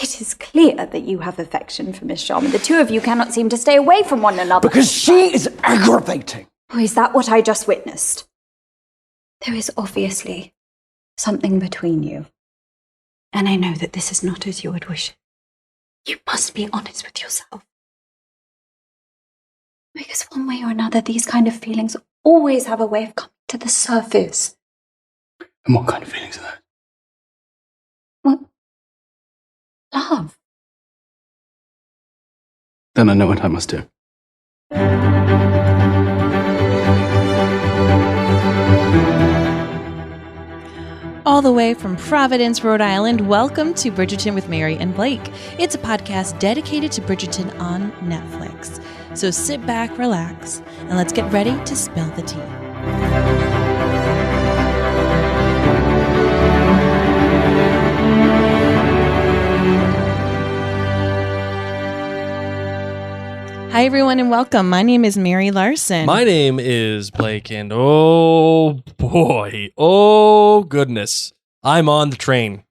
It is clear that you have affection for Miss Sharman. The two of you cannot seem to stay away from one another. Because she is aggravating. Oh, is that what I just witnessed? There is obviously something between you. And I know that this is not as you would wish it. You must be honest with yourself. Because one way or another, these kind of feelings always have a way of coming to the surface. And what kind of feelings are that? Well, love. Then I know what I must do. All the way from Providence, Rhode Island, welcome to Bridgerton with Mary and Blake. It's a podcast dedicated to Bridgerton on Netflix. So sit back, relax, and let's get ready to spill the tea. Hi, everyone, and welcome. My name is Mary Larson. My name is Blake, and oh boy, oh goodness, I'm on the train.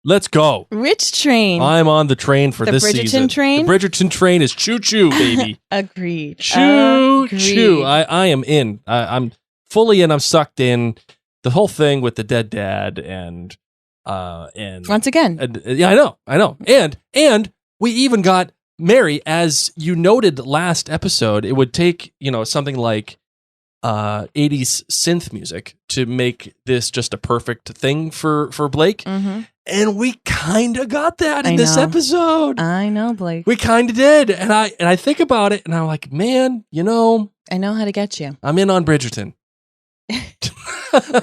Let's go. Which train? I'm on the train for this season. The Bridgerton train? The Bridgerton train is choo-choo, baby. Agreed. Choo-choo. I am in. I'm fully in. I'm sucked in. The whole thing with the dead dad and once again. Yeah, I know. And we even got Mary, as you noted last episode, it would take, something like 80s synth music to make this just a perfect thing for Blake. Mm-hmm. And we kind of got that in this episode. I know, Blake. We kind of did. And I think about it and I'm like, man, I know how to get you. I'm in on Bridgerton.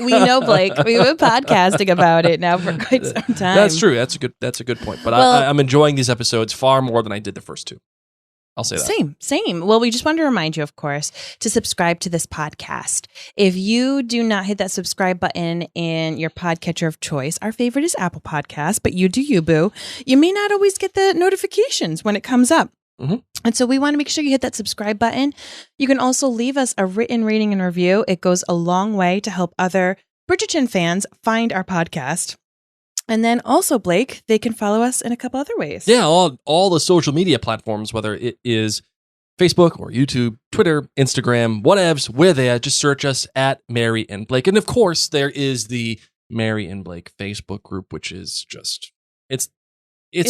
We know, Blake. We've been podcasting about it now for quite some time. That's true. That's a good point. But I'm enjoying these episodes far more than I did the first two. I'll say that. Same. Well, we just wanted to remind you, of course, to subscribe to this podcast. If you do not hit that subscribe button in your podcatcher of choice, our favorite is Apple Podcasts, but you do you, boo. You may not always get the notifications when it comes up. Mm-hmm. And so we want to make sure you hit that subscribe button. You can also leave us a written rating and review. It goes a long way to help other Bridgerton fans find our podcast. And then also, Blake, they can follow us in a couple other ways. Yeah, all the social media platforms, whether it is Facebook or YouTube, Twitter, Instagram, whatevs, we're there. Just search us at Mary and Blake. And of course, there is the Mary and Blake Facebook group, which is just, it's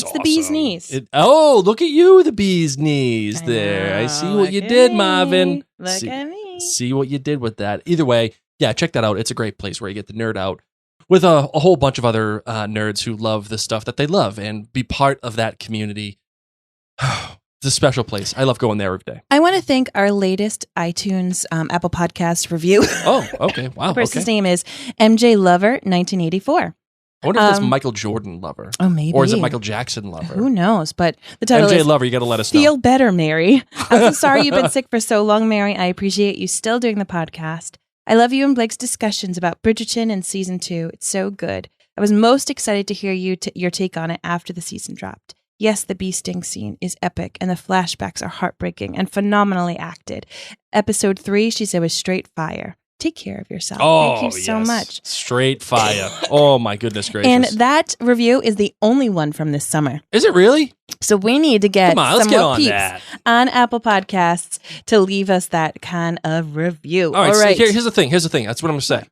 awesome. The bee's knees. Look at you, the bee's knees there. I see what you did, Marvin. Look at me. See what you did with that. Either way, yeah, check that out. It's a great place where you get to nerd out with a whole bunch of other nerds who love the stuff that they love and be part of that community. It's a special place. I love going there every day. I want to thank our latest iTunes Apple Podcast review. Oh, okay. Wow. Person's name is MJ Lover 1984. I wonder if that's Michael Jordan Lover. Oh, maybe. Or is it Michael Jackson Lover? Who knows? But the title MJ is Lover, you got to let us know. Feel better, Mary. I'm so sorry you've been sick for so long, Mary. I appreciate you still doing the podcast. I love you and Blake's discussions about Bridgerton in season 2. It's so good. I was most excited to hear your take on it after the season dropped. Yes, the bee sting scene is epic, and the flashbacks are heartbreaking and phenomenally acted. Episode 3, she said, was straight fire. Take care of yourself. Oh, thank you so much. Straight fire. Oh, my goodness gracious. And that review is the only one from this summer. Is it really? So we need to get some more peeps that. on Apple Podcasts to leave us that kind of review. All right. So here's the thing. That's what I'm going to say.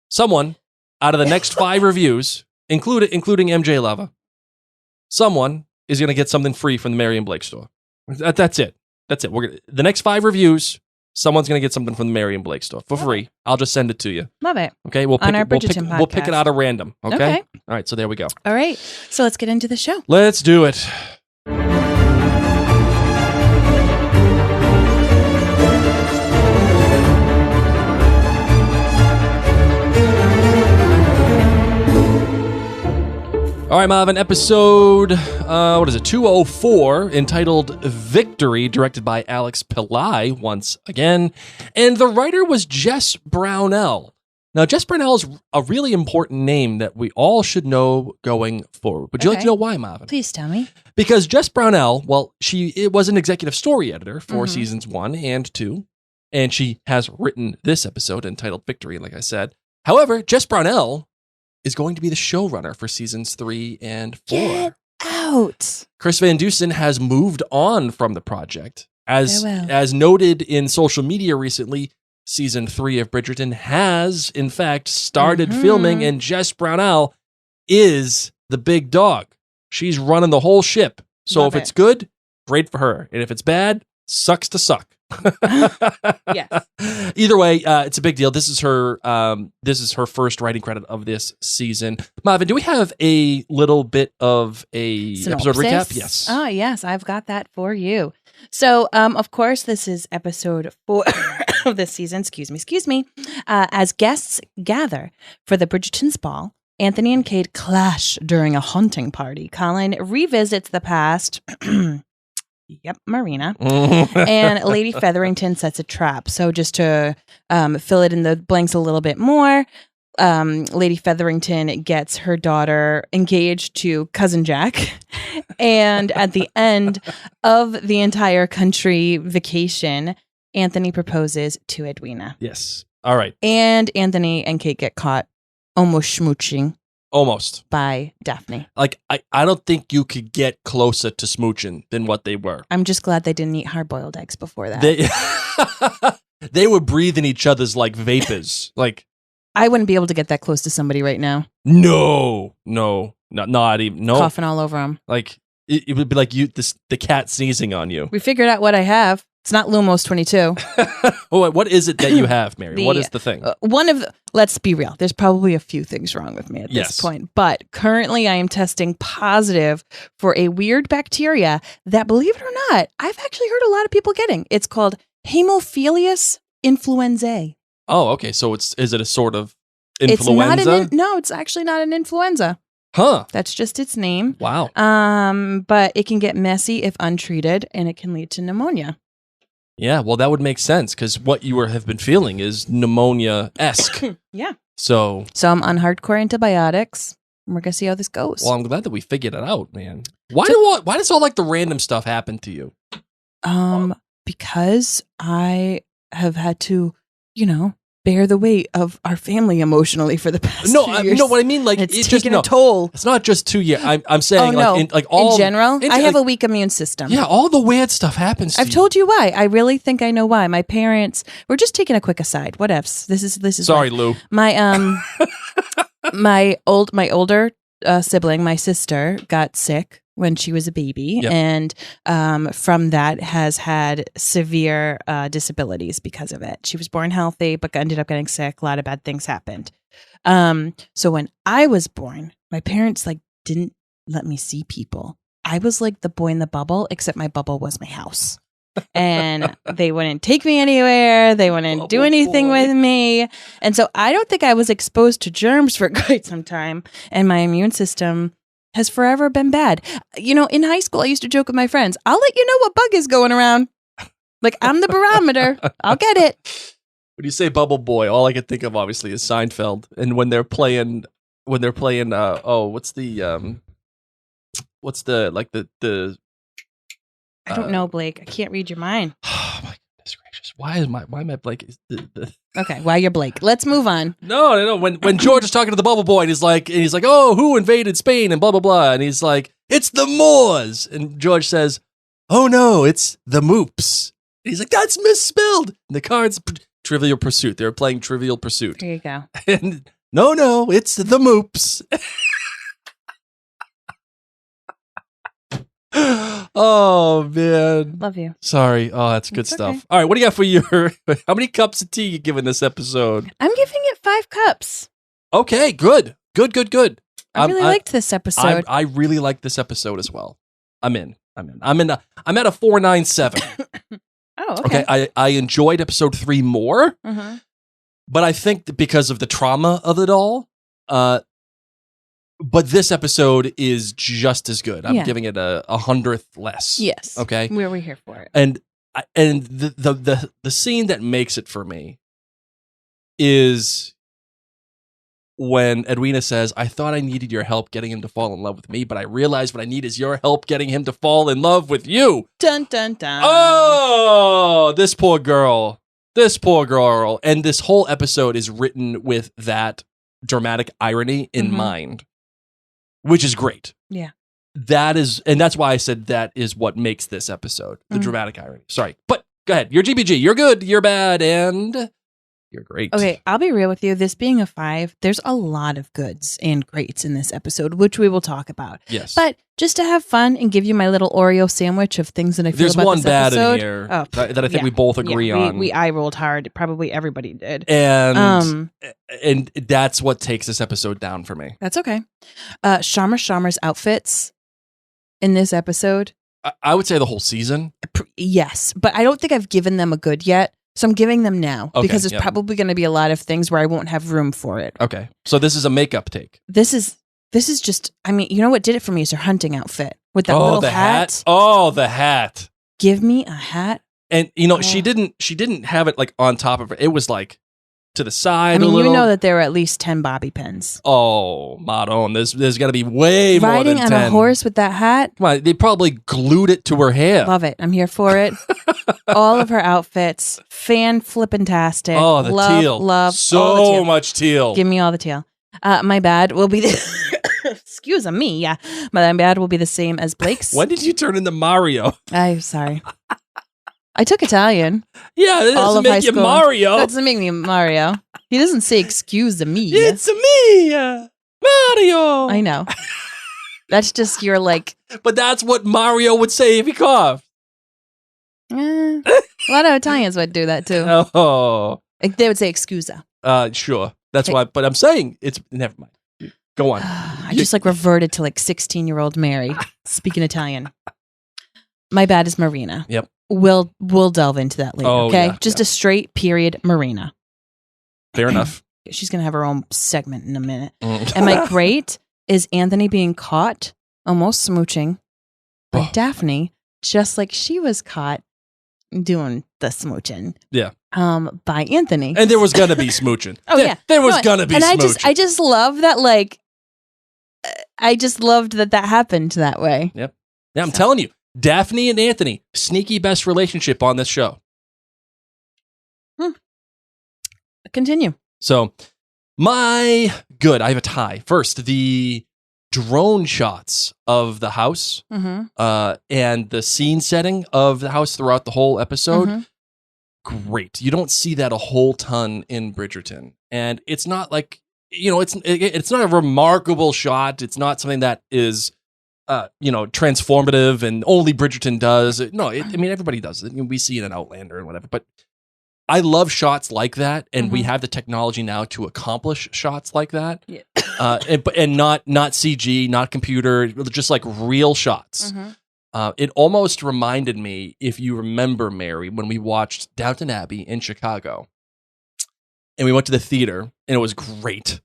Someone out of the next 5 reviews, including MJ Lava, someone is going to get something free from the Mary and Blake store. That's it. The next 5 reviews, someone's going to get something from the Mary and Blake store for free. I'll just send it to you. Love it. Okay, we'll pick it out of random. Okay? All right, so there we go. All right, so let's get into the show. Let's do it. All right, Marvin, episode, 204, entitled Victory, directed by Alex Pillai, once again. And the writer was Jess Brownell. Now, Jess Brownell is a really important name that we all should know going forward. Would you like to know why, Marvin? Please tell me. Because Jess Brownell, it was an executive story editor for seasons 1 and 2, and she has written this episode entitled Victory, like I said. However, Jess Brownell is going to be the showrunner for seasons 3 and 4. Get out. Chris Van Dusen has moved on from the project. Farewell. As noted in social media recently, season 3 of Bridgerton has, in fact, started filming, and Jess Brownell is the big dog. She's running the whole ship. So Love if it's it. good, great for her. And if it's bad, sucks to suck. Yes. Either way, it's a big deal. This is her first writing credit of this season. Marvin, do we have a little bit of a episode recap? Yes. Oh, yes. I've got that for you. So, of course, this is episode 4 of this season. Excuse me. As guests gather for the Bridgerton's ball, Anthony and Kate clash during a hunting party. Colin revisits the past. Yep, Marina. And Lady Featherington sets a trap. So just to fill it in the blanks a little bit more, Lady Featherington gets her daughter engaged to Cousin Jack. And at the end of the entire country vacation, Anthony proposes to Edwina. Yes. All right. And Anthony and Kate get caught almost smooching Almost. by Daphne. Like, I don't think you could get closer to smooching than what they were. I'm just glad they didn't eat hard-boiled eggs before that. They were breathing each other's like vapors. Like, I wouldn't be able to get that close to somebody right now. no, not even, no. Coughing all over them. Like, it would be like the cat sneezing on you. We figured out what I have. It's not Lumos 22. Oh, what is it that you have, Mary? What is the thing? Let's be real. There's probably a few things wrong with me at Yes. this point. But currently I am testing positive for a weird bacteria that, believe it or not, I've actually heard a lot of people getting. It's called Haemophilus influenzae. Oh, okay. So is it a sort of influenza? It's not no, it's actually not an influenza. Huh. That's just its name. Wow. But it can get messy if untreated, and it can lead to pneumonia. Yeah, well, that would make sense because what you have been feeling is pneumonia-esque. Yeah. So I'm on hardcore antibiotics. We're gonna see how this goes. well, I'm glad that we figured it out, man. Why does all like the random stuff happen to you? Because I have had to, bear the weight of our family emotionally for the past few years. No, what I mean, like It's just taken a toll. It's not just 2 years. I'm saying, Oh, like, no. in general, I have like, a weak immune system. Yeah, all the weird stuff happens. I've told you why. I really think I know why. My parents. We're just taking a quick aside. Whatevs. This is. Sorry, why. Lou. My my older sibling, my sister, got sick when she was a baby, Yep. and from that has had severe disabilities because of it. She was born healthy, but ended up getting sick. A lot of bad things happened. So when I was born, my parents didn't let me see people. I was like the boy in the bubble, except my bubble was my house. And they wouldn't take me anywhere. They wouldn't do anything with me. And so I don't think I was exposed to germs for quite some time. And my immune system has forever been bad. In high school, I used to joke with my friends, I'll let you know what bug is going around. Like, I'm the barometer. I'll get it. When you say Bubble Boy, all I can think of obviously is Seinfeld, and when they're playing, what's the I don't know, Blake. I can't read your mind. oh my goodness gracious, why am I Blake? Okay, while you're Blake, let's move on. No. When George is talking to the Bubble Boy, and he's like, oh, who invaded Spain and blah blah blah, and he's like, it's the Moors, and George says, oh no, it's the Moops. And he's like, that's misspelled. And the cards, Trivial Pursuit. They were playing Trivial Pursuit. Here you go. And no, it's the Moops. Oh man, Love you. sorry. Oh, that's good It's stuff. okay. All right, what do you got for your? How many cups of tea you giving this episode? I'm giving it 5 cups. Okay, good. I really liked this episode. I really like this episode as well. I'm in. I'm at a 4.97. Oh, okay. Okay, I enjoyed episode 3 more, Mhm. but I think that because of the trauma of it all, but this episode is just as good. I'm Yeah. giving it a 100th less. Yes. Okay. We're here for it. And the scene that makes it for me is when Edwina says, I thought I needed your help getting him to fall in love with me, but I realized what I need is your help getting him to fall in love with you. Dun, dun, dun. Oh, this poor girl. And this whole episode is written with that dramatic irony in Mhm. mind, which is great. Yeah. that's why I said that is what makes this episode, the dramatic irony. Sorry, but go ahead. You're GBG. You're good. You're bad. And you're great. Okay, I'll be real with you. This being a 5, there's a lot of goods and greats in this episode, which we will talk about. Yes. But just to have fun and give you my little Oreo sandwich of things that I feel There's about one this bad episode. in here that I think we both agree on. We eye rolled hard. Probably everybody did. And that's what takes this episode down for me. That's okay. Sharmer's outfits in this episode. I would say the whole season. Yes, but I don't think I've given them a good yet. So I'm giving them now because there's yep. probably going to be a lot of things where I won't have room for it. Okay. So this is a makeup take. This is just, I mean, you know what did it for me is her hunting outfit with that little the hat. Oh, the hat. Give me a hat. And she didn't have it like on top of her. It was like to the side. I mean, a little. you know that there are at least 10 bobby pins. Oh, Madon, there's got to be way more than 10. Riding on a horse with that hat. Come on, they probably glued it to her hair. Love it. I'm here for it. All of her outfits, fan-flippin-tastic. Oh, the teal. Love, so all the teal. much teal. Give me all the teal. My bad will be the... Excuse me, yeah. My bad will be the same as Blake's. When did you turn into Mario? I'm sorry. I took Italian. Yeah, that all doesn't of high make you school. Mario. That doesn't make me Mario. He doesn't say excuse me. It's me, Mario. I know. That's just your like... But that's what Mario would say if he coughed. a lot of Italians would do that too. Oh. Like, they would say excusa. Sure. That's why. But I'm saying it's... Never mind. Go on. I just like reverted to like 16-year-old Mary speaking Italian. My bad is Marina. Yep. We'll delve into that later, okay? Yeah, just a straight period Marina. Fair enough. She's going to have her own segment in a minute. Mm. And my great is Anthony being caught almost smooching by Daphne, just like she was caught doing the smooching. Yeah. By Anthony. And there was going to be smooching. There was going to be and smooching. I just love that, like, I just loved that happened that way. Yep. Yeah, I'm telling you. Daphne and Anthony, sneaky best relationship on this show. Continue. So, I have a tie. First, the drone shots of the house and the scene setting of the house throughout the whole episode. Great. You don't see that a whole ton in Bridgerton. And it's not like, it's not a remarkable shot. It's not something that is... transformative and only Bridgerton does. No, everybody does it. We see it in Outlander and whatever, but I love shots like that. And we have the technology now to accomplish shots like that. Yeah. and not CG, not computer, just like real shots. It almost reminded me, if you remember, Mary, when we watched Downton Abbey in Chicago and we went to the theater and it was great.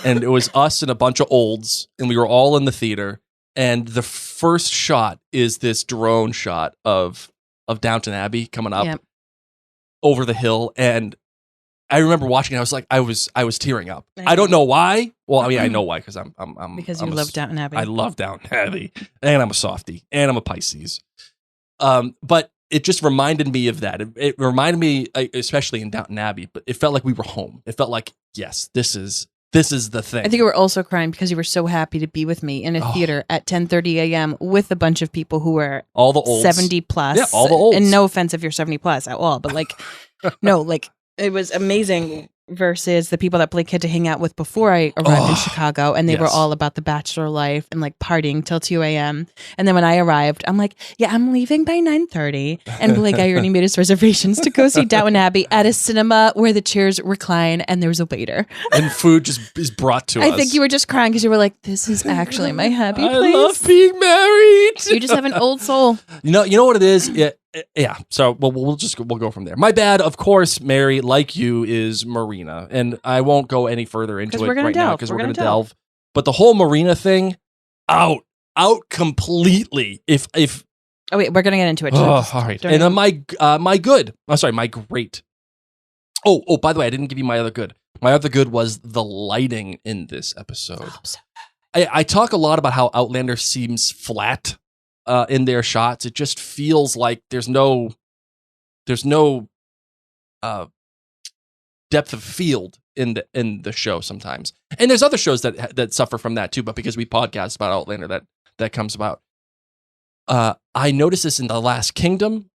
And it was us and a bunch of olds and we were all in the theater. And the first shot is this drone shot of Downton Abbey coming up over the hill. And I remember watching it. I was tearing up. I don't know why. Well, I know why, because I'm because you love Downton Abbey. I love Downton Abbey, and I'm a softie, and I'm a Pisces. But it just reminded me of that. It reminded me, especially in Downton Abbey, but it felt like we were home. It felt like, yes, this is the thing. I think you were also crying because you were so happy to be with me in a theater at 10:30 a.m. with a bunch of people who were all the olds. 70 plus. Yeah, all the olds. And no offense if you're 70 plus at all, but like, no, like it was amazing versus the people that Blake had to hang out with before I arrived in Chicago, and they were all about the bachelor life and like partying till 2 a.m. And then when I arrived, I'm like, yeah, I'm leaving by 9:30. And Blake already made us reservations to go see Downton Abbey at a cinema where the chairs recline and there was a waiter. And food just is brought to us. I think you were just crying because you were like, this is actually my happy place. I love being married. You just have an old soul. You know what it is? Yeah. So we'll go from there. My bad, of course, Mary, like you, is Marina, and I won't go any further into it right now because we're going to delve. But the whole Marina thing, out completely. If oh wait, we're going to get into it. All right. And then my good. I'm sorry, my great. Oh, by the way, I didn't give you my other good. My other good was the lighting in this episode. I talk a lot about how Outlander seems flat. In their shots, it just feels like there's no depth of field in the show sometimes. And there's other shows that suffer from that too. But because we podcast about Outlander, that comes about. I noticed this in The Last Kingdom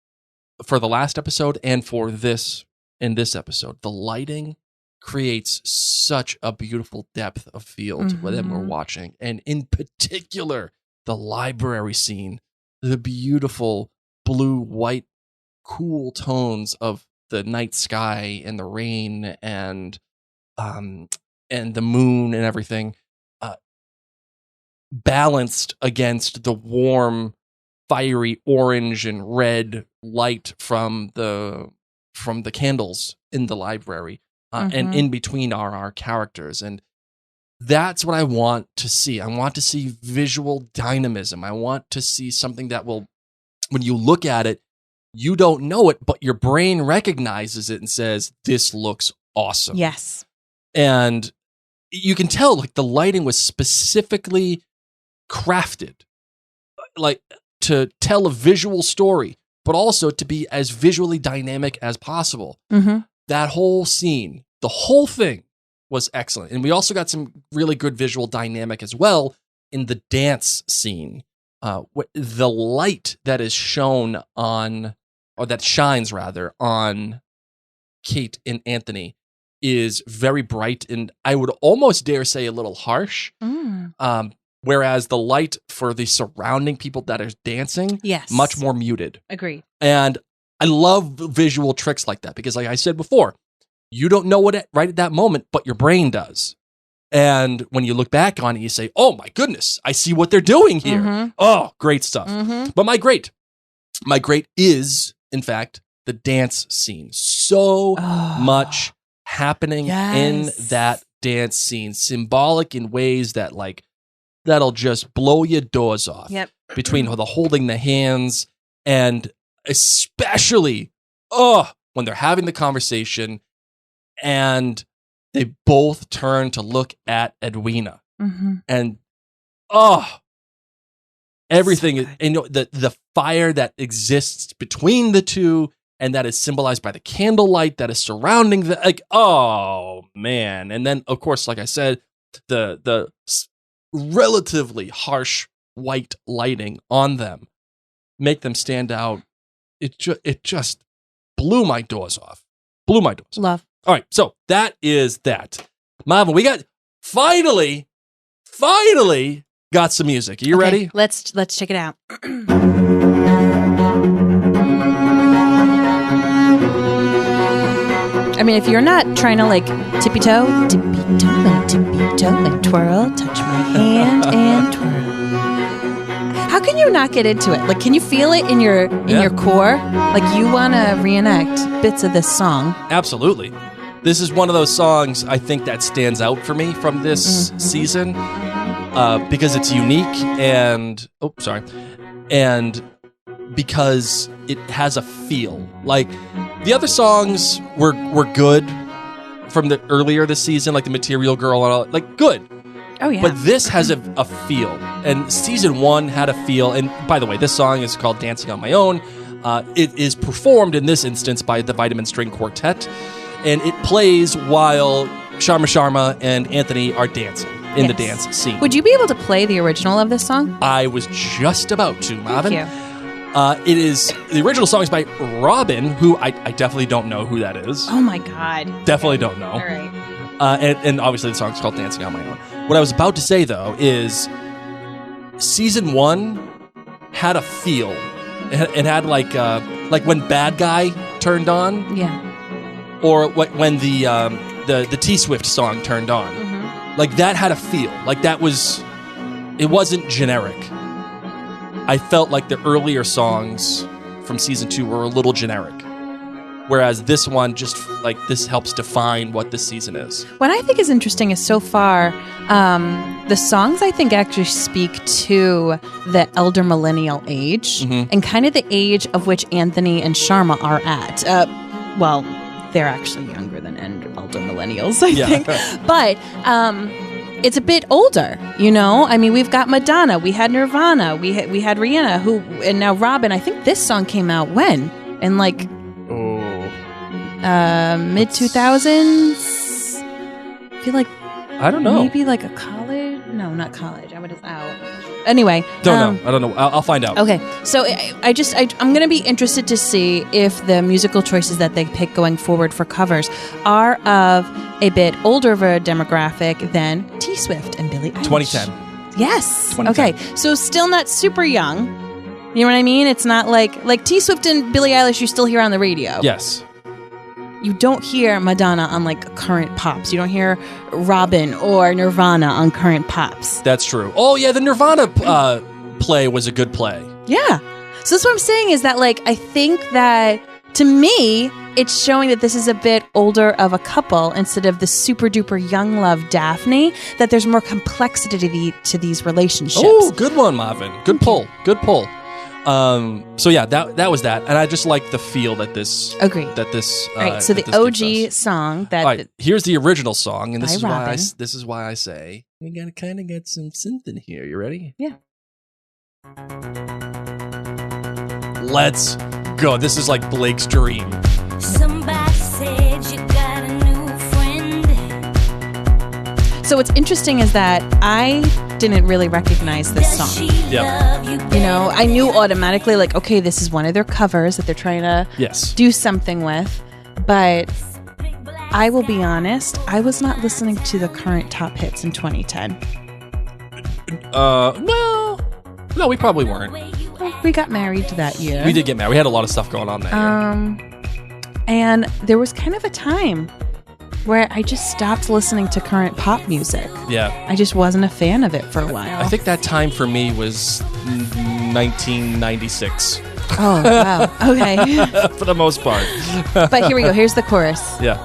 for the last episode and for this in this episode. The lighting creates such a beautiful depth of field that we're watching. And in particular, the library scene, the beautiful blue, white, cool tones of the night sky and the rain and the moon and everything, balanced against the warm, fiery orange and red light from the candles in the library, and in between are our characters. And that's what I want to see. I want to see visual dynamism. I want to see something that will, when you look at it, you don't know it, but your brain recognizes it and says, this looks awesome. Yes. And you can tell, like, the lighting was specifically crafted, like, to tell a visual story, but also to be as visually dynamic as possible. That whole scene, the whole thing was excellent. And we also got some really good visual dynamic as well in the dance scene. The light that is shown on, or that shines rather, on Kate and Anthony is very bright and I would almost dare say a little harsh. Whereas the light for the surrounding people that are dancing, much more muted. Agreed. And I love visual tricks like that because, like I said before, you don't know it right at that moment, but your brain does. And when you look back on it, you say, oh my goodness, I see what they're doing here. Oh, great stuff. But my great is, in fact, the dance scene. So much happening in that dance scene, symbolic in ways that, like, that'll just blow your doors off. Between the holding the hands and especially, when they're having the conversation and they both turn to look at Edwina. And, everything, So and the fire that exists between the two and that is symbolized by the candlelight that is surrounding the, like, oh man. And then, of course, like I said, the relatively harsh white lighting on them make them stand out. It just blew my doors off. Love. All right, so that is that. Marvin, we got finally got some music. Are you ready? Let's check it out. I mean, if you're not trying to, like, tippy-toe and twirl, touch my hand and twirl. How can you not get into it? Like, can you feel it in your core? Like, you want to reenact bits of this song. Absolutely. This is one of those songs I think that stands out for me from this season because it's unique and because it has a feel. Like, the other songs were good from the earlier this season, like the Material Girl and all, like, good. Oh, yeah. But this has a feel. And season 1 had a feel. And by the way, this song is called Dancing on My Own. It is performed in this instance by the Vitamin String Quartet. And it plays while Sharma and Anthony are dancing in the dance scene. Would you be able to play the original of this song? I was just about to, Marvin. Thank you. It is, the original song is by Robin, who I definitely don't know who that is. Oh my God. Definitely don't know. All right. And obviously the song's called Dancing on My Own. What I was about to say, though, is season 1 had a feel. It had like when Bad Guy turned on. Yeah. Or when the T-Swift song turned on. Like, that had a feel. Like, it wasn't generic. I felt like the earlier songs from season 2 were a little generic. Whereas this one this helps define what this season is. What I think is interesting is so far, the songs I think actually speak to the elder millennial age and kind of the age of which Anthony and Sharma are at. Well, they're actually younger than elder millennials, I think. But it's a bit older, you know? I mean, we've got Madonna, we had Nirvana, we had Rihanna, and now Robin. I think this song came out when? In like mid-2000s? I feel like I don't know. Maybe like a college? No, not college. I was out. Anyway. Don't know. I don't know. I'll find out. Okay, so I'm going to be interested to see if the musical choices that they pick going forward for covers are of a bit older of a demographic than T Swift and Billie Eilish. 2010. Yes. 2010. Okay, so still not super young. You know what I mean? It's not like T Swift and Billie Eilish you still hear on the radio. Yes. You don't hear Madonna on like current pops. You don't hear Robin or Nirvana on current pops. That's true. Oh, yeah, the Nirvana play was a good play. Yeah. So that's what I'm saying is that, like, I think that, to me, it's showing that this is a bit older of a couple instead of the super duper young love Daphne, that there's more complexity to these relationships. Oh, good one, Marvin. Good pull. Good pull. So yeah, that was that, and I just like the feel that this. Agreed. That this. All right, so the OG song that. All right, here's the original song, and this is why I say we gotta kind of get some synth in here. You ready? Yeah. Let's go. This is like Blake's dream. Somebody said you got a new friend. So what's interesting is that I didn't really recognize this song. Yep. You know, I knew automatically, like, okay, this is one of their covers that they're trying to do something with. But I will be honest, I was not listening to the current top hits in 2010. No, we probably weren't. Well, we got married that year. We did get married. We had a lot of stuff going on that year. And there was kind of a time where I just stopped listening to current pop music. Yeah. I just wasn't a fan of it for a while. I think that time for me was 1996. Oh, wow. Okay. For the most part. But here we go. Here's the chorus. Yeah.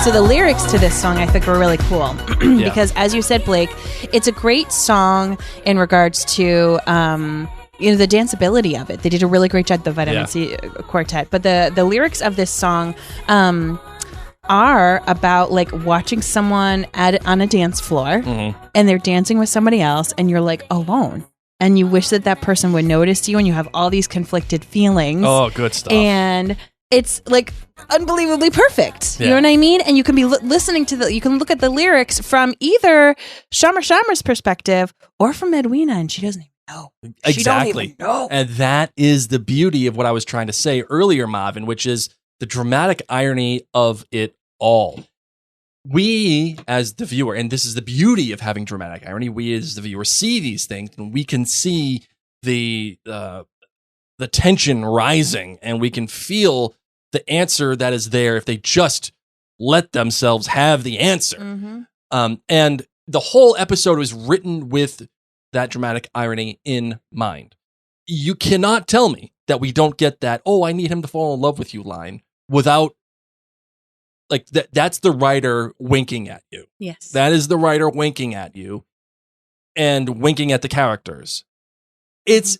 So the lyrics to this song I think were really cool because, as you said, Blake, it's a great song in regards to the danceability of it. They did a really great job, the Vitamin C Quartet. But the lyrics of this song are about like watching someone on a dance floor and they're dancing with somebody else and you're like alone. And you wish that person would notice you and you have all these conflicted feelings. Oh, good stuff. And it's like unbelievably perfect. You know what I mean? And you can be listening to you can look at the lyrics from either Shamar's perspective or from Edwina, and she doesn't even know. Exactly. She don't even know. And that is the beauty of what I was trying to say earlier, Marvin, which is the dramatic irony of it all. We, as the viewer, and this is the beauty of having dramatic irony, we as the viewer see these things, and we can see the tension rising, and we can feel the answer that is there if they just let themselves have the answer. And the whole episode was written with that dramatic irony in mind. You cannot tell me that we don't get that, oh, I need him to fall in love with you line without, like, that's the writer winking at you. Yes. That is the writer winking at you and winking at the characters. It's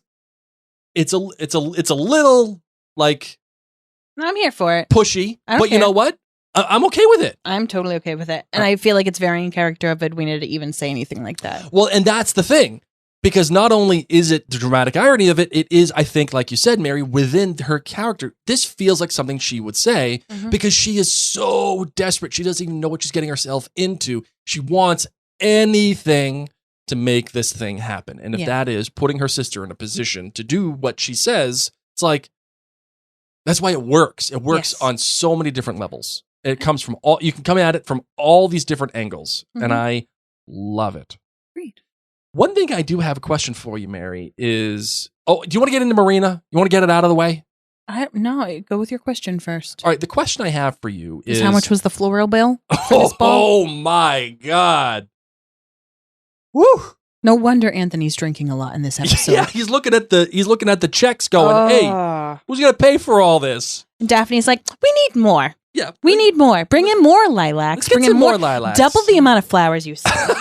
a little, like, I'm here for it. Pushy, I don't but care. you know what? I'm okay with it. I'm totally okay with it. And I feel like it's very in character of Edwina to even say anything like that. Well, and that's the thing. Because not only is it the dramatic irony of it, it is, I think, like you said, Mary, within her character. This feels like something she would say because she is so desperate. She doesn't even know what she's getting herself into. She wants anything to make this thing happen. And if that is putting her sister in a position to do what she says, it's like, that's why it works. It works on so many different levels. It comes from you can come at it from all these different angles. And I love it. Great. One thing I do have a question for you, Mary, is, do you want to get into Marina? You want to get it out of the way? No, go with your question first. All right, the question I have for you is... How much was the floral bill for this ball? Oh my God. Woo! No wonder Anthony's drinking a lot in this episode. Yeah, he's looking at the checks going, hey, who's going to pay for all this? And Daphne's like, we need more. Yeah. We need more. Bring in more lilacs. Bring in more lilacs. Double the amount of flowers you sell.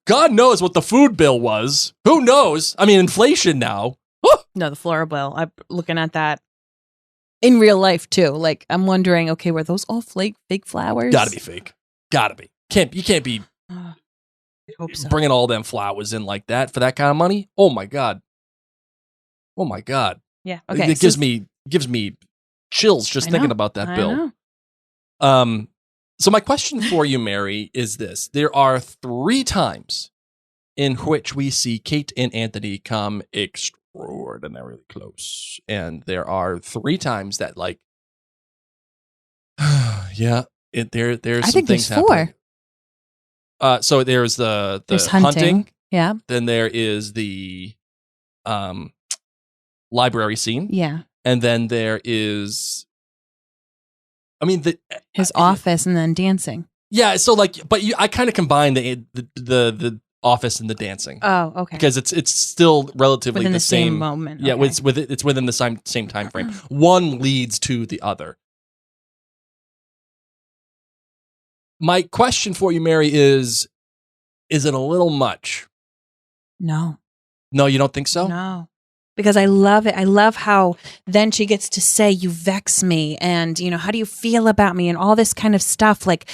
God knows what the food bill was. Who knows? I mean, inflation now. No, the floral bill. I'm looking at that in real life too. Like, I'm wondering, okay, were those all fake flowers? Gotta be fake. Gotta be. You can't be I hope so. bringing all them flowers in like that for that kind of money. Oh my God. Oh my God. Yeah. Okay. It gives me chills just thinking about that bill. Know. So my question for you, Mary, is this. There are 3 times in which we see Kate and Anthony come extraordinarily close. And there are 3 times that, like, there's I some think things there's 4. happening. So there's There's hunting. Yeah. Then there is the library scene. Yeah. And then there is, His office and then dancing. Yeah, so like, but I kind of combine the office and the dancing. Oh, okay. Because it's still relatively Within the same moment. Yeah, Okay. it's within the same time frame. One leads to the other. My question for you, Mary, is it a little much? No. No, you don't think so? No. Because I love it. I love how then she gets to say, you vex me. And, how do you feel about me? And all this kind of stuff. Like,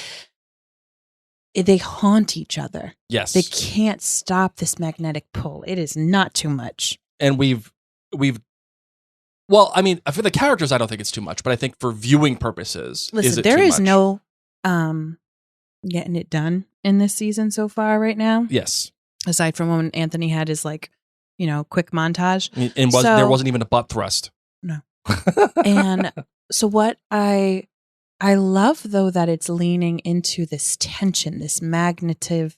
they haunt each other. Yes. They can't stop this magnetic pull. It is not too much. And well, I mean, for the characters, I don't think it's too much. But I think for viewing purposes, Listen, is it there too is much? no getting it done in this season so far right now. Yes. Aside from when Anthony had his, quick montage. And there wasn't even a butt thrust. No. And so what I love, though, that it's leaning into this tension, this magnetic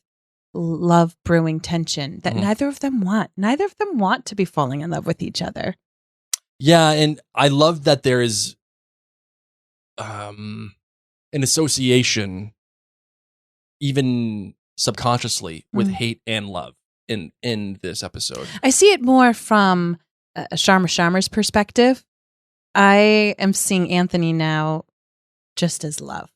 love brewing tension that neither of them want. Neither of them want to be falling in love with each other. Yeah, and I love that there is an association, even subconsciously, with hate and love in this episode. I see it more from Sharma's perspective. I am seeing Anthony now just as love,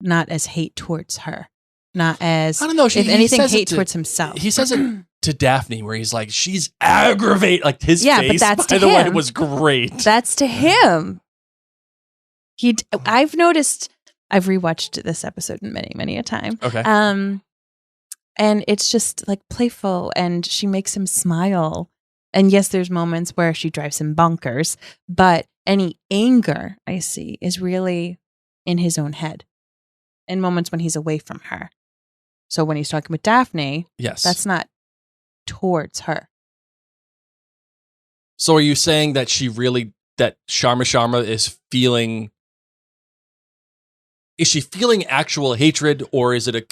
not as hate towards her, not as, I don't know, if anything, hate to, towards himself. He says it to Daphne, where he's like, she's aggravated. Like, his face, but that's by to the way, him. was great. That's to him. I've noticed, I've rewatched this episode many, many a time. Okay. And it's just like playful, and she makes him smile. And yes, there's moments where she drives him bonkers, but any anger I see is really in his own head, in moments when he's away from her. So when he's talking with Daphne, Yes. that's not towards her. So are you saying that that Sharma is feeling, actual hatred, or is it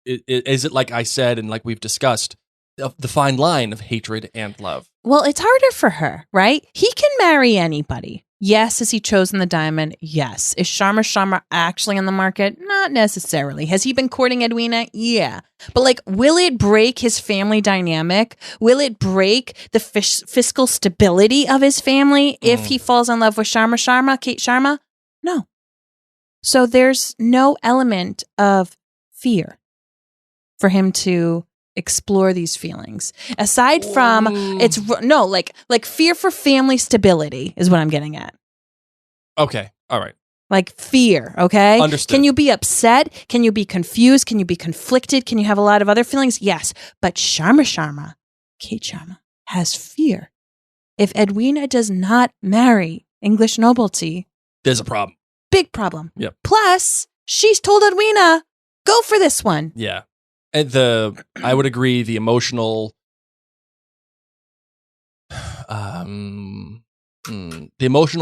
is it, like I said, and like we've discussed, the fine line of hatred and love? Well, it's harder for her, right? He can marry anybody. Yes. Has he chosen the diamond? Yes. Is Sharma actually on the market? Not necessarily. Has he been courting Edwina? Yeah. But will it break his family dynamic? Will it break the fiscal stability of his family if he falls in love with Kate Sharma? No. So there's no element of fear for him to explore these feelings, aside from fear for family stability is what I'm getting at. Okay. All right. Like fear. Okay. Understood. Can you be upset? Can you be confused? Can you be conflicted? Can you have a lot of other feelings? Yes. But Kate Sharma has fear. If Edwina does not marry English nobility, There's a problem. big problem. Yep. Plus, she's told Edwina, go for this one. Yeah. And I would agree, the emotional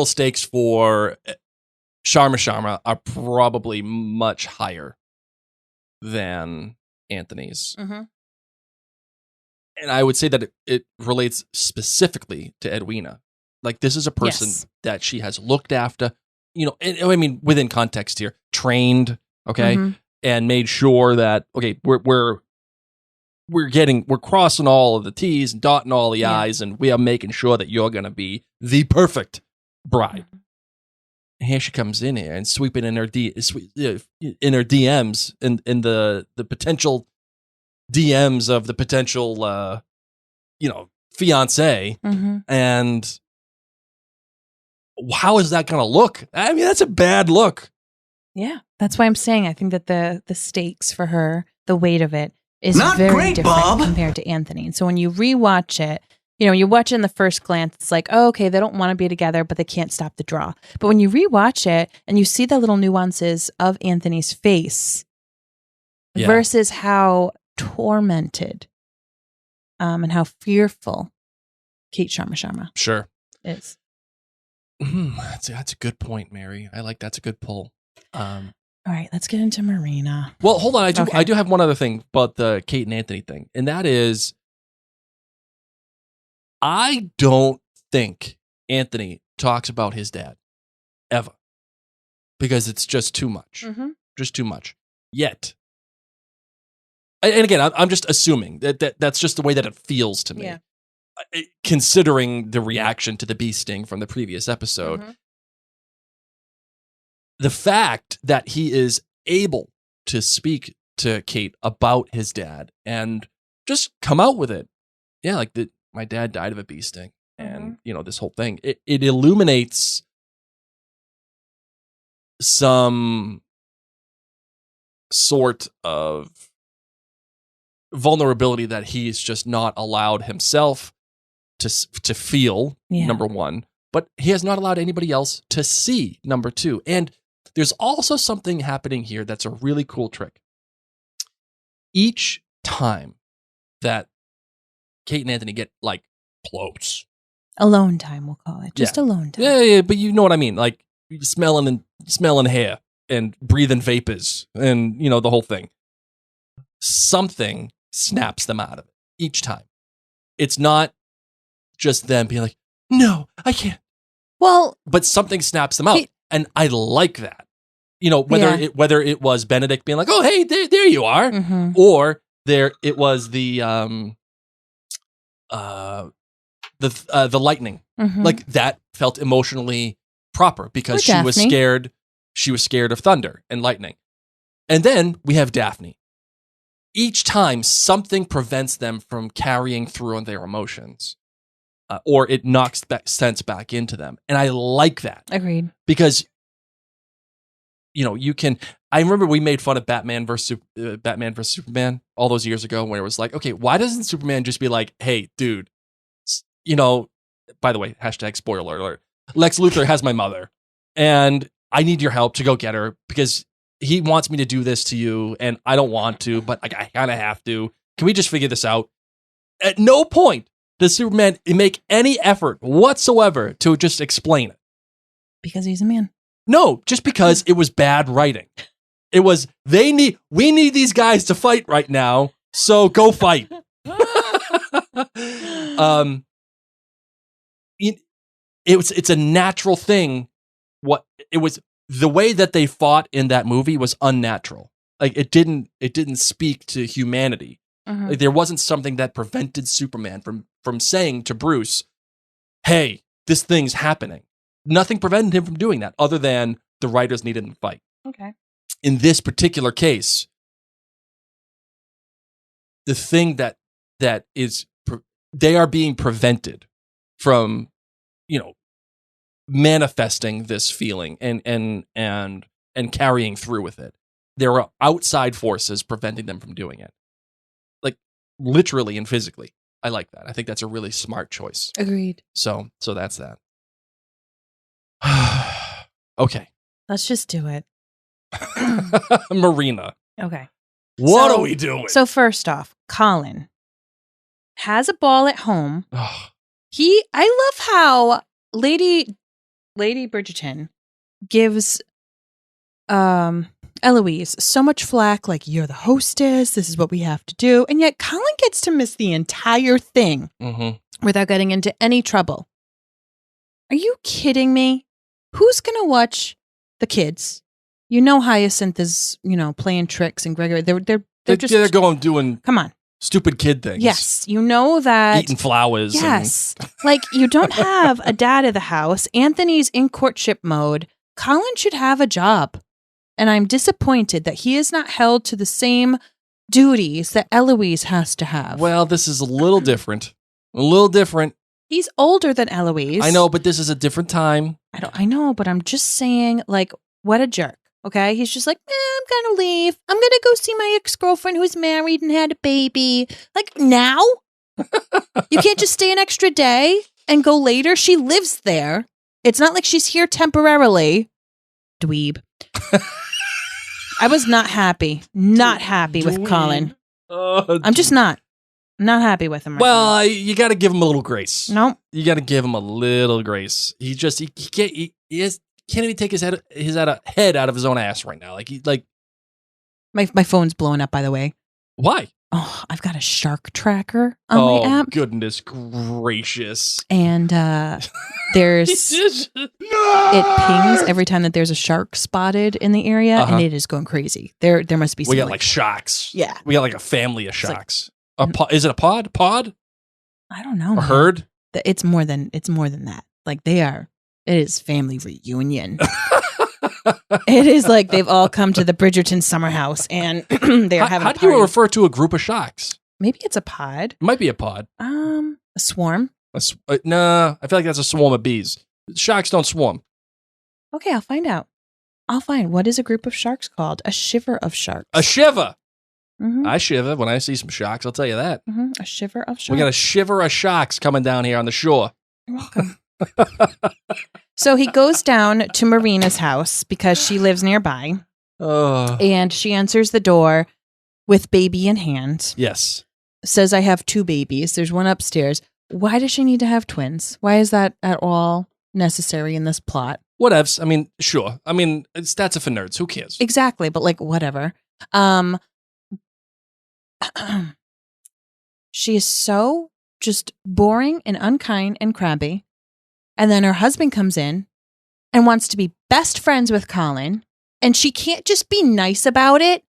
stakes for Sharma are probably much higher than Anthony's. Mm-hmm. And I would say that it relates specifically to Edwina. Like, this is a person that she has looked after, and, within context here, trained, okay? Mm-hmm. And made sure that, okay, we're crossing all of the T's and dotting all the I's, and we are making sure that you're going to be the perfect bride. Mm-hmm. And here she comes in here and sweeping in her DMs, in the potential DMs of the potential, fiance. Mm-hmm. And how is that going to look? I mean, that's a bad look. Yeah, that's why I'm saying I think that the stakes for her, the weight of it, is Not very great, different Bob. compared to Anthony. And so when you rewatch it, you watch it in the first glance, it's like, oh, okay, they don't want to be together, but they can't stop the draw. But when you rewatch it and you see the little nuances of Anthony's face versus how tormented and how fearful Kate Sharma Sure. is. That's a good point, Mary. I like that's a good pull. All right, let's get into Marina. Well, hold on. I do have one other thing about the Kate and Anthony thing, and that is, I don't think Anthony talks about his dad ever because it's just too much. Just too much. Yet, and again, I'm just assuming that's just the way that it feels to me. Yeah. Considering the reaction to the bee sting from the previous episode, the fact that he is able to speak to Kate about his dad and just come out with it. Yeah, like my dad died of a bee sting, and this whole thing. It illuminates some sort of vulnerability that he's just not allowed himself to feel, number one, but he has not allowed anybody else to see, number two. And there's also something happening here that's a really cool trick. Each time that Kate and Anthony get like close, alone time, we'll call it. Just alone time. Yeah, but you know what I mean. Like smelling hair and breathing vapors and the whole thing. Something snaps them out of it each time. It's not just them being like, no, I can't. Well, but something snaps them out, and I like that. Whether it was Benedict being like, oh, hey, there you are, or it was the lightning. Like that felt emotionally proper because she was scared. She was scared of thunder and lightning. And then we have Daphne. Each time something prevents them from carrying through on their emotions, or it knocks sense back into them. And I like that. Agreed. Because, you can, I remember we made fun of Batman versus Superman all those years ago where it was like, okay, why doesn't Superman just be like, hey, dude, by the way, # spoiler alert, Lex Luthor has my mother and I need your help to go get her because he wants me to do this to you and I don't want to, but I kind of have to. Can we just figure this out? At no point does Superman make any effort whatsoever to just explain it. Because he's a man. No, just because it was bad writing. It was, we need these guys to fight right now, so go fight. It's a natural thing. The way that they fought in that movie was unnatural. Like it didn't speak to humanity. Like there wasn't something that prevented Superman from saying to Bruce, hey, this thing's happening. Nothing prevented him from doing that other than the writers needed him to fight. Okay. In this particular case, the thing that is they are being prevented from, manifesting this feeling and carrying through with it. There are outside forces preventing them from doing it. Like literally and physically. I like that. I think that's a really smart choice. Agreed. So that's that. Okay. Let's just do it. Marina. Okay. What are we doing? So first off, Colin has a ball at home. I love how Lady Bridgerton gives Eloise so much flack, like, you're the hostess, this is what we have to do. And yet Colin gets to miss the entire thing without getting into any trouble. Are you kidding me? Who's going to watch the kids? Hyacinth is, playing tricks, and Gregory, they're going doing come on, stupid kid things. Yes, that eating flowers. Yes, like you don't have a dad at the house. Anthony's in courtship mode. Colin should have a job, and I'm disappointed that he is not held to the same duties that Eloise has to have. Well, this is a little different. A little different. He's older than Eloise. I know, but this is a different time. I know, but I'm just saying, like, what a jerk. Okay, he's just like, I'm gonna leave. I'm gonna go see my ex-girlfriend who's married and had a baby. Like, now? You can't just stay an extra day and go later. She lives there. It's not like she's here temporarily. Dweeb. I was not happy. Not happy with Colin. I'm just not. I'm not happy with him right now. Well, you got to give him a little grace. No. You got to give him a little grace. He can't even take his head out of his own ass right now. My phone's blowing up, by the way. Why? Oh, I've got a shark tracker on my app. Goodness gracious. And there's it pings every time that there's a shark spotted in the area, and it is going crazy. There must be some, we got like sharks. Yeah. We got like a family of sharks. Is it a pod? Pod? I don't know. A herd? It's more than that. Like it is family reunion. It is like they've all come to the Bridgerton summer house and they're having how a party. do you refer to a group of sharks? Maybe it's a pod. It might be a pod. A swarm. Nah, I feel like that's a swarm of bees. Sharks don't swarm. Okay, I'll find out. What is a group of sharks called? A shiver of sharks. A shiver. Mm-hmm. I shiver when I see some sharks, I'll tell you that. Mm-hmm. A shiver of sharks. We got a shiver of sharks coming down here on the shore. You're welcome. So he goes down to Marina's house because she lives nearby. And she answers the door with baby in hand. Yes. Says, I have 2 babies. There's one upstairs. Why does she need to have twins? Why is that at all necessary in this plot? Whatevs. I mean, sure. I mean, that's it for nerds. Who cares? Exactly. But like, whatever. She is so just boring and unkind and crabby. And then her husband comes in and wants to be best friends with Colin. And she can't just be nice about it.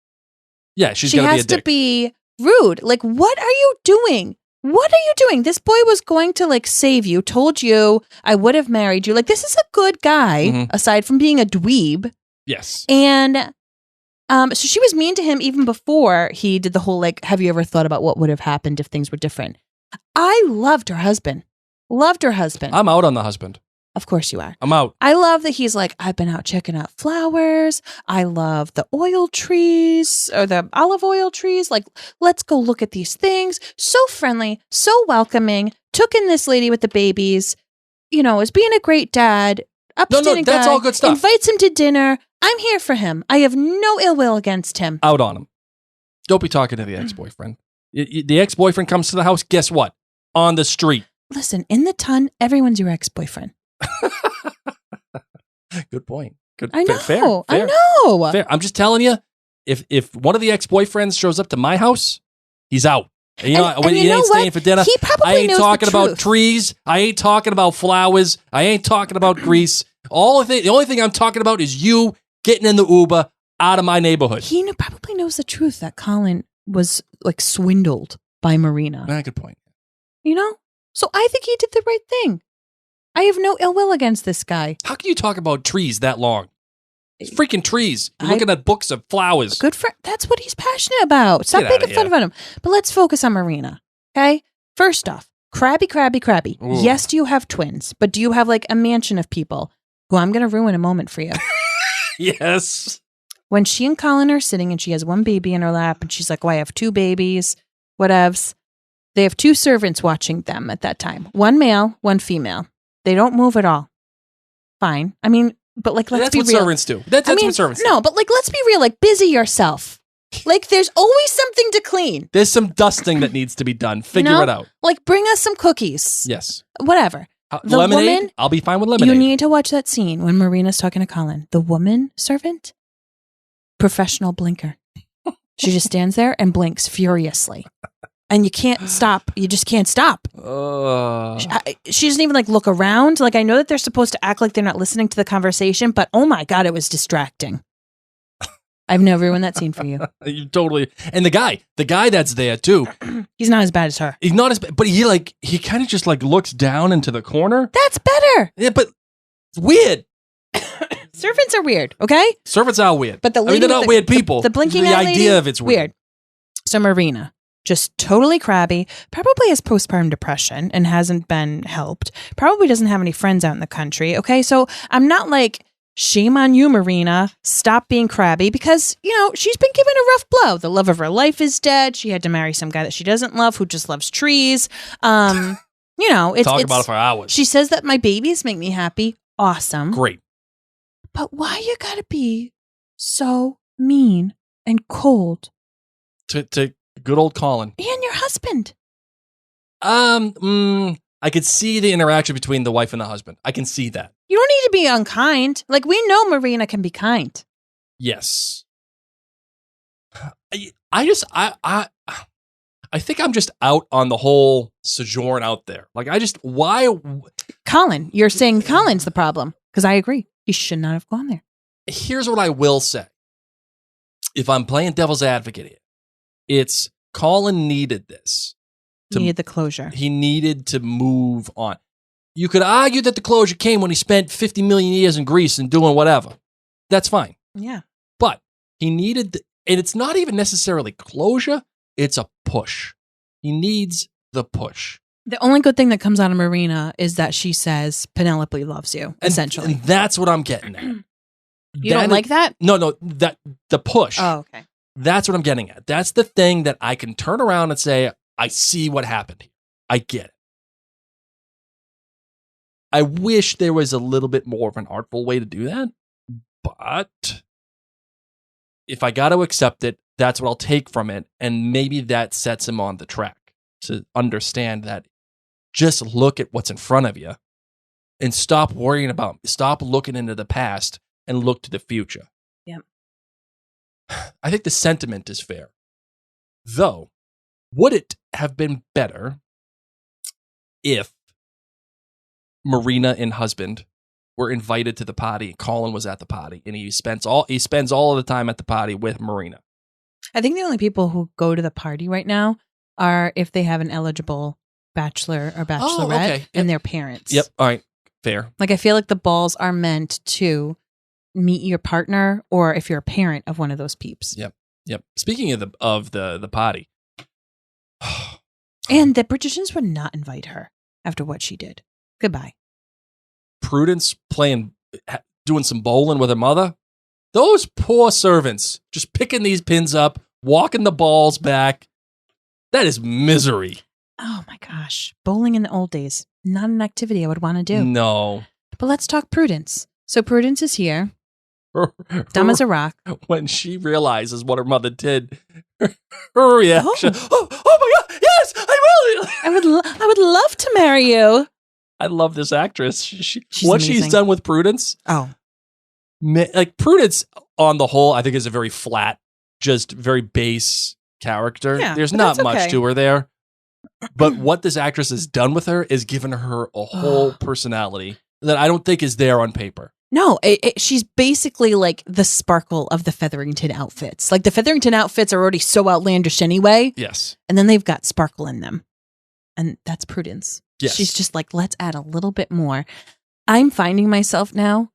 Yeah, she has to be rude. Like, what are you doing? What are you doing? This boy was going to like save you, told you I would have married you. Like, this is a good guy, aside from being a dweeb. Yes. And so she was mean to him even before he did the whole, like, have you ever thought about what would have happened if things were different? I loved her husband. Loved her husband. I'm out on the husband. Of course you are. I'm out. I love that he's like, I've been out checking out flowers. I love the oil trees or the olive oil trees. Like, let's go look at these things. So friendly, so welcoming. Took in this lady with the babies. You know, is being a great dad. Upstanding that's guy, all good stuff. Invites him to dinner. I'm here for him. I have no ill will against him. Out on him. Don't be talking to the ex-boyfriend. The ex-boyfriend comes to the house. Guess what? On the street. Listen, in the ton, everyone's your ex-boyfriend. Good point. Good. I know. Fair. I know. Fair. I'm just telling you, if one of the ex-boyfriends shows up to my house, he's out. And you know, when he ain't staying for dinner, He probably I ain't knows talking the about truth. trees. I ain't talking about flowers. I ain't talking about grease. The only thing I'm talking about is you getting in the Uber out of my neighborhood. He probably knows the truth that Colin was like swindled by Marina. Good point. You know? So I think he did the right thing. I have no ill will against this guy. How can you talk about trees that long? It's freaking trees. You're looking at books of flowers. Good for that's what he's passionate about. Stop Get outta making fun here. of him. But let's focus on Marina. Okay? First off, crabby. Ooh. Yes, do you have twins? But do you have like a mansion of people who I'm going to ruin a moment for you? Yes. When she and Colin are sitting and she has one baby in her lap and she's like, well, I have 2 babies, whatevs. They have 2 servants watching them at that time. One male, one female. They don't move at all. Fine. I mean, but like, let's That's be what real. servants do. That's what servants do. No, but like, let's be real. Like, busy yourself. Like, there's always something to clean. There's some dusting that needs to be done. Figure No? it out. Like, bring us some cookies. Yes. Whatever. The lemonade? woman- I'll be fine with lemonade. You need to watch that scene when Marina's talking to Colin. The woman servant, professional blinker. She just stands there and blinks furiously. And you can't stop. You just can't stop. She doesn't even like look around. Like, I know that they're supposed to act like they're not listening to the conversation, but oh my God, it was distracting. I've never ruined that scene for you. You totally. And the guy that's there too. He's not as bad as her. He's not as bad, but he kind of just like looks down into the corner. That's better. Yeah, but it's weird. Servants are weird, okay? Servants are weird. But the lady they're with not the- weird people. The blinking the eye idea lady, of it's weird. So Marina, just totally crabby, probably has postpartum depression and hasn't been helped. Probably doesn't have any friends out in the country. Okay, so I'm not like shame on you, Marina. Stop being crabby because, she's been given a rough blow. The love of her life is dead. She had to marry some guy that she doesn't love who just loves trees. It's Talk about it for hours. She says that my babies make me happy. Awesome. Great. But why you gotta be so mean and cold? To good old Colin. And your husband. I could see the interaction between the wife and the husband. I can see that. You don't need to be unkind. Like, we know Marina can be kind. Yes. I think I'm just out on the whole sojourn out there. Like, why? Colin, you're saying Colin's the problem. Because I agree. He should not have gone there. Here's what I will say. If I'm playing devil's advocate here, it's Colin needed this. He needed the closure. He needed to move on. You could argue that the closure came when he spent 50 million years in Greece and doing whatever. That's fine. Yeah. But he needed, and it's not even necessarily closure, it's a push. He needs the push. The only good thing that comes out of Marina is that she says Penelope loves you, essentially. And that's what I'm getting at. You don't like that? No, that the push. Oh, okay. That's what I'm getting at. That's the thing that I can turn around and say, I see what happened here. I get it. I wish there was a little bit more of an artful way to do that. But if I got to accept it, that's what I'll take from it. And maybe that sets him on the track to understand that just look at what's in front of you and stop looking into the past and look to the future. Yep. I think the sentiment is fair. Though, would it have been better if Marina and husband were invited to the party, Colin was at the party, and he spends all of the time at the party with Marina? I think the only people who go to the party right now are if they have an eligible bachelor or bachelorette and their parents. Yep. All right. Fair. Like, I feel like the balls are meant to meet your partner or if you're a parent of one of those peeps. Yep. Speaking of the party. And the Bridgertons would not invite her after what she did. Goodbye. Prudence doing some bowling with her mother. Those poor servants just picking these pins up, walking the balls back. That is misery. Oh my gosh. Bowling in the old days. Not an activity I would want to do. No. But let's talk Prudence. So Prudence is here. Dumb as a rock. When she realizes what her mother did, her reaction. Oh my God. Yes, I will. I would love to marry you. I love this actress. She's what amazing. She's done with Prudence. Oh. Like, Prudence on the whole, I think is a very flat, just very base character. Yeah, There's but not that's much okay. to her there. But what this actress has done with her is given her a whole personality that I don't think is there on paper. No, she's basically like the sparkle of the Featherington outfits. Like, the Featherington outfits are already so outlandish anyway. Yes. And then they've got sparkle in them. And that's Prudence. Yes. She's just like, let's add a little bit more. I'm finding myself now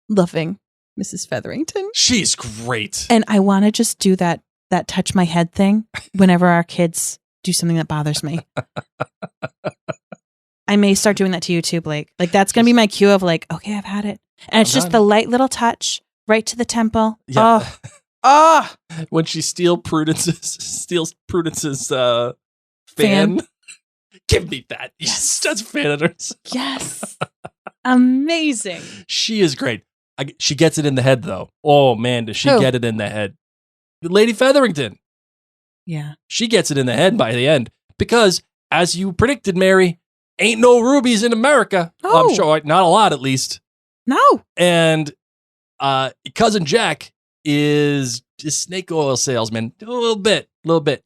loving Mrs. Featherington. She's great. And I want to just do that touch my head thing whenever our kids do something that bothers me. I may start doing that to you too, Blake. Like, that's going to be my cue of like, okay, I've had it. And it's just the light little touch right to the temple. Yeah. Oh. When she steals Prudence's fan. Give me that. Yes. That's fan of hers. Yes. Amazing. She is great. She gets it in the head, though. Oh, man, does she Who? get it in the head. Lady Featherington. Yeah. She gets it in the head by the end. Because, as you predicted, Mary, ain't no rubies in America. Oh. I'm sure, not a lot at least. No. And Cousin Jack is a snake oil salesman. A little bit.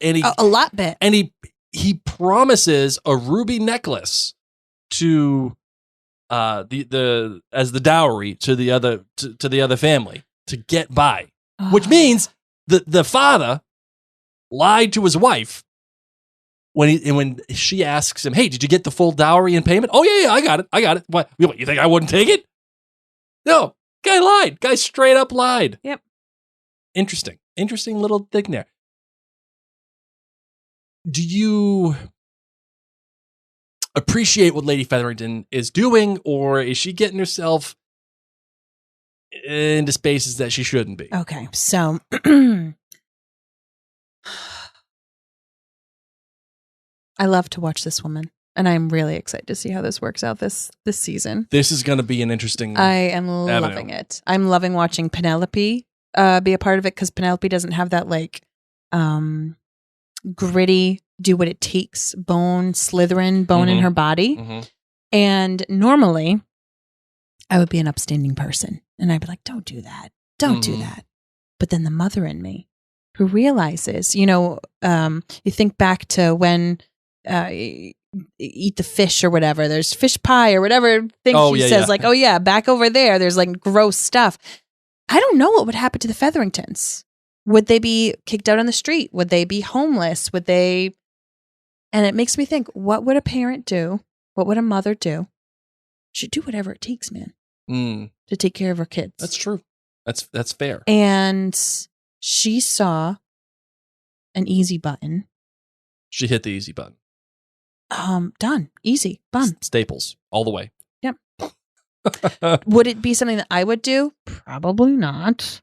And A lot bit. And he promises a ruby necklace to the as the dowry to the other family to get by, which means the father lied to his wife when she asks him, "Hey, did you get the full dowry in payment?" "Oh yeah, I got it. What, you think I wouldn't take it?" No, guy lied. Guy straight up lied. Yep. Interesting little thing there. Do you appreciate what Lady Featherington is doing, or is she getting herself into spaces that she shouldn't be. Okay, so I love to watch this woman, and I'm really excited to see how this works out this season. This is going to be an interesting. I am loving it. I'm loving watching Penelope be a part of it, because Penelope doesn't have that like gritty, do what it takes Slytherin bone in her body. And normally I would be an upstanding person and I'd be like, don't do that. Don't do that. But then the mother in me who realizes, you think back to when eat the fish or whatever, there's fish pie or whatever thing she says, like, oh yeah, back over there, there's like gross stuff. I don't know what would happen to the Featheringtons. Would they be kicked out on the street? Would they be homeless? Would they? And it makes me think, what would a parent do? What would a mother do? She'd do whatever it takes, man, to take care of her kids. That's true. That's fair. And she saw an easy button. She hit the easy button. Done. Easy. Bun. Staples all the way. Yep. Would it be something that I would do? Probably not.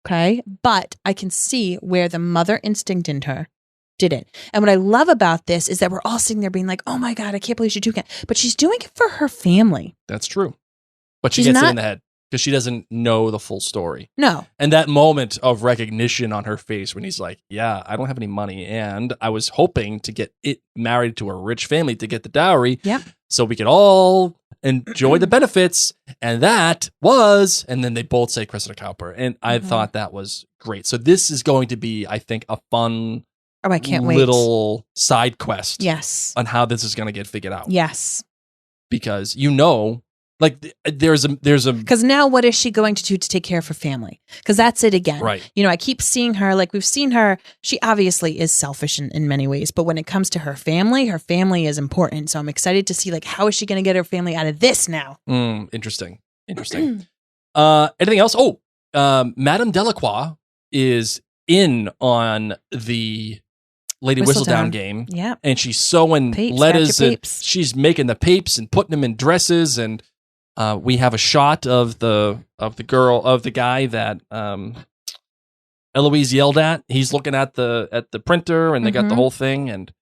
Okay. But I can see where the mother instinct in her did it. And what I love about this is that we're all sitting there being like, oh my God, I can't believe she's doing it. But she's doing it for her family. That's true. But she gets it in the head because she doesn't know the full story. No. And that moment of recognition on her face when he's like, yeah, I don't have any money. And I was hoping to get it married to a rich family to get the dowry. Yep. So we could all enjoy the benefits. And that was, and then they both say Cressida Cowper. And I thought that was great. So this is going to be, I think, a fun I can't wait. Little side quest. Yes. On how this is going to get figured out. Yes. Because like there's a because now what is she going to do to take care of her family? Because that's it again. Right. I keep seeing her, like we've seen her. She obviously is selfish in many ways, but when it comes to her family is important. So I'm excited to see like how is she going to get her family out of this now? Interesting. Anything else? Oh, Madame Delacroix is in on the Lady Whistledown game. Yeah. And she's sewing Papes, letters and papes. she's making the papes and putting them in dresses. And we have a shot of the guy that Eloise yelled at. He's looking at the printer and they got the whole thing. And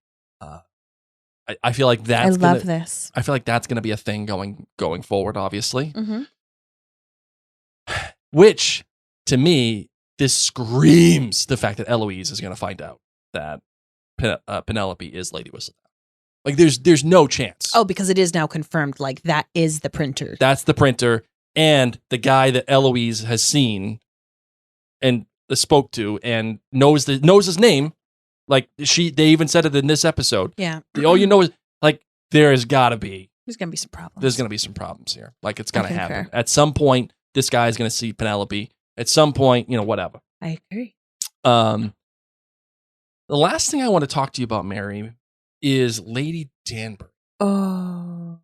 I feel like that's this. I feel like that's gonna be a thing going forward, obviously. Which to me, this screams the fact that Eloise is gonna find out that Penelope is Lady Whistledown. Like there's no chance. Oh, because it is now confirmed. Like that is the printer. That's the printer, and the guy that Eloise has seen and spoke to and knows his name. Like they even said it in this episode. Yeah. All you know is like there's gonna be some problems. There's gonna be some problems here. Like it's gonna happen concur. at some point. This guy is gonna see Penelope at some point. Whatever. I agree. The last thing I want to talk to you about, Mary, is Lady Danbury. Oh.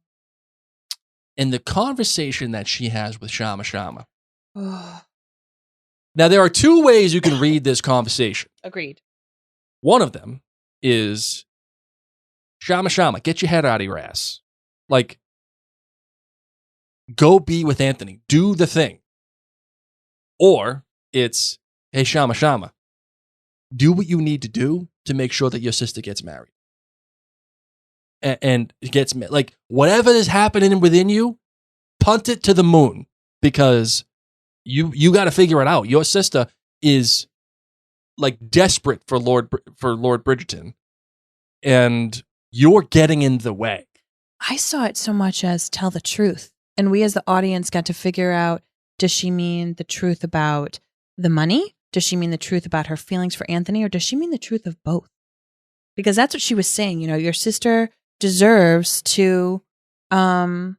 And the conversation that she has with Shama Shama. Oh. Now, there are two ways you can read this conversation. Agreed. One of them is, Shama Shama, get your head out of your ass. Like, go be with Anthony. Do the thing. Or it's, hey, Shama Shama, do what you need to do to make sure that your sister gets married. And gets, like, whatever is happening within you, punt it to the moon. Because you got to figure it out. Your sister is, like, desperate for Lord Bridgerton. And you're getting in the way. I saw it so much as tell the truth. And we as the audience got to figure out, does she mean the truth about the money? Does she mean the truth about her feelings for Anthony? Or does she mean the truth of both? Because that's what she was saying. Your sister deserves to know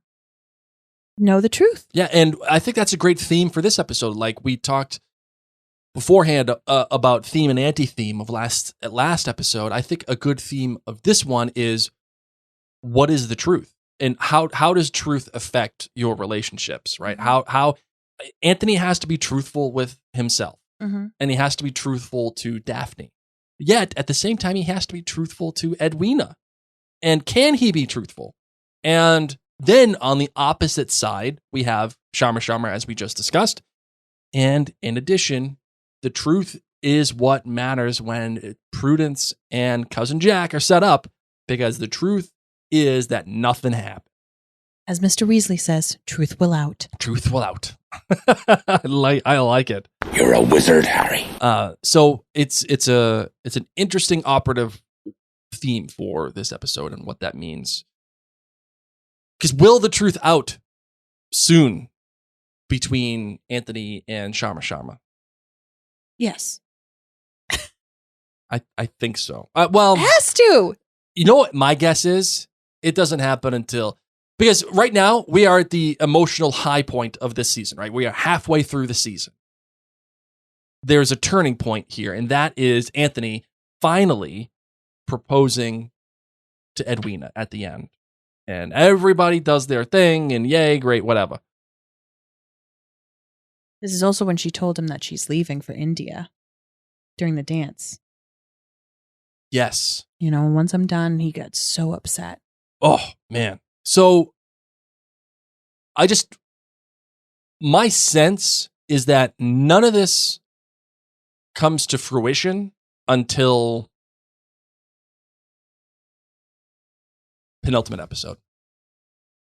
the truth. Yeah, and I think that's a great theme for this episode. Like we talked beforehand about theme and anti-theme of last episode. I think a good theme of this one is, what is the truth? And how does truth affect your relationships, right? How Anthony has to be truthful with himself. And he has to be truthful to Daphne. Yet, at the same time, he has to be truthful to Edwina. And can he be truthful? And then on the opposite side, we have Sharma Sharma, as we just discussed. And in addition, the truth is what matters when Prudence and Cousin Jack are set up, because the truth is that nothing happened. As Mr. Weasley says, truth will out. Truth will out. I like it. You're a wizard, Harry. So it's an interesting operative theme for this episode and what that means. Because will the truth out soon between Anthony and Sharma? Yes. I think so. Well, It has to. you know what my guess is? It doesn't happen until, because right now we are at the emotional high point of this season, right? We are halfway through the season. There's a turning point here, and that is Anthony finally proposing to Edwina at the end. And everybody does their thing, and yay, great, whatever. This is also when she told him that she's leaving for India during the dance. Yes. You know, once I'm done, he got so upset. Oh, man. So, my sense is that none of this comes to fruition until penultimate episode.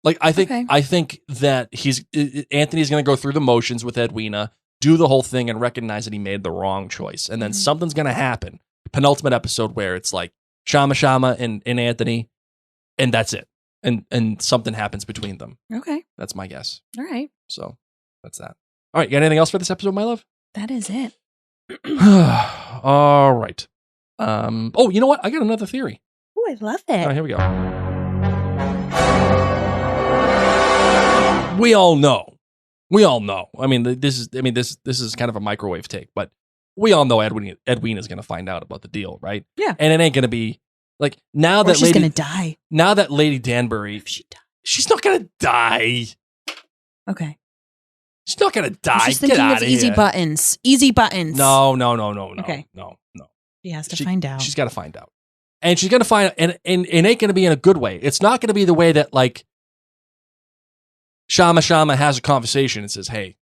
Like, I think that Anthony's going to go through the motions with Edwina, do the whole thing, and recognize that he made the wrong choice. And then something's going to happen. Penultimate episode where it's like Shama and Anthony, and that's it. And something happens between them. Okay. That's my guess. All right. So that's that. All right. You got anything else for this episode, my love? That is it. All right. Oh, you know what? I got another theory. Oh, I love All it. right, here we go. We all know. I mean, this is kind of a microwave take, but we all know Edwina is going to find out about the deal, right? Yeah. And it ain't going to be like now Or that she's going to die. Now that Lady Danbury, If she dies. she's not going to die. Okay. She's not going to die. I'm just Get thinking out of of easy here. buttons. Easy buttons. No. Okay. No. She has to find out. She's got to find out. And she's going to find out, and it ain't going to be in a good way. It's not going to be the way that, like, Shama has a conversation and says, hey,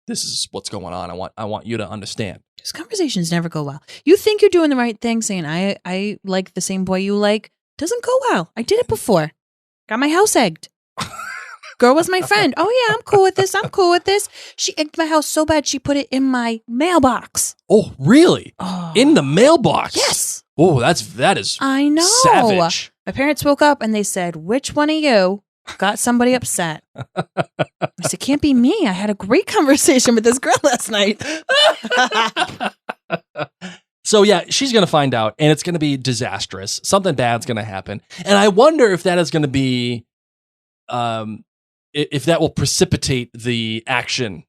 this is what's going on. I want you to understand. Those conversations never go well. You think you're doing the right thing, saying, I like the same boy you like. Doesn't go well. I did it before. Got my house egged. Girl was my friend. Oh, yeah, I'm cool with this. She egged my house so bad she put it in my mailbox. Oh, really? Oh. In the mailbox? Yes. Oh, that is I know. savage. My parents woke up and they said, which one of you got somebody upset? I said, can't be me. I had a great conversation with this girl last night. So, yeah, she's going to find out, and it's going to be disastrous. Something bad's going to happen. And I wonder if that is going to be, if that will precipitate the action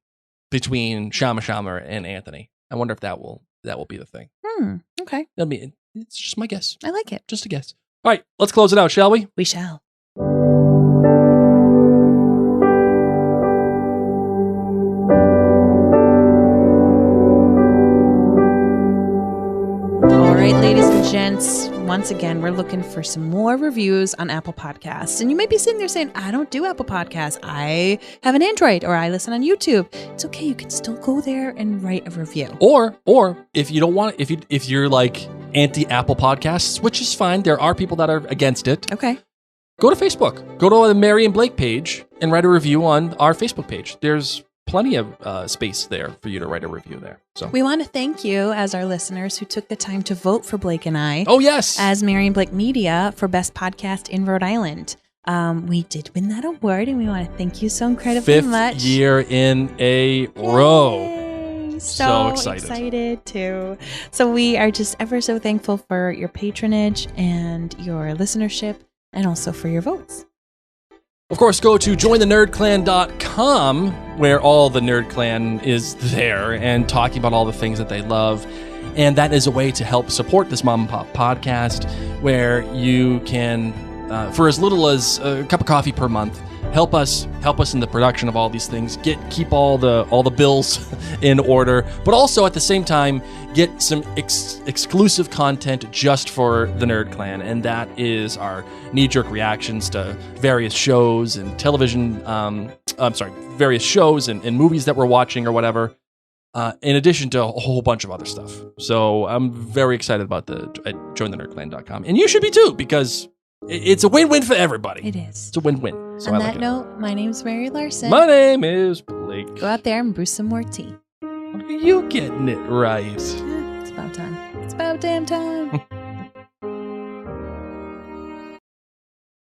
between Shama and Anthony. I wonder if that will be the thing. Okay. I mean, it's just my guess. I like it. Just a guess. All right, let's close it out, shall we? We shall. All right, ladies and gents, once again, we're looking for some more reviews on Apple Podcasts. And you may be sitting there saying, I don't do Apple Podcasts. I have an Android or I listen on YouTube. It's okay. You can still go there and write a review. Or if you don't want, if you're like anti-Apple Podcasts, which is fine, there are people that are against it. Okay. Go to Facebook. Go to the Mary and Blake page and write a review on our Facebook page. There's plenty of space there for you to write a review there. So We want to thank you as our listeners who took the time to vote for Blake and I. Oh, yes. As Mary and Blake Media for Best Podcast in Rhode Island. We did win that award, and we want to thank you so incredibly much. 5th year in a row. Yay. So excited too. So we are just ever so thankful for your patronage and your listenership, and also for your votes. Of course, go to jointhenerdclan.com, where all the Nerd Clan is there and talking about all the things that they love. And that is a way to help support this Mom and Pop podcast, where you can, for as little as a cup of coffee per month, help us in the production of all these things, keep all the bills in order, but also at the same time get some exclusive content just for the Nerd Clan, and that is our knee-jerk reactions to various shows and television. Various shows and movies that we're watching or whatever. In addition to a whole bunch of other stuff. So I'm very excited about at jointhenerdclan.com. And you should be too, because it's a win-win for everybody. It is. It's a win-win. So On I that like note, my name's Mary Larson. My name is Blake. Go out there and brew some more tea. You getting it right. It's about time. It's about damn time.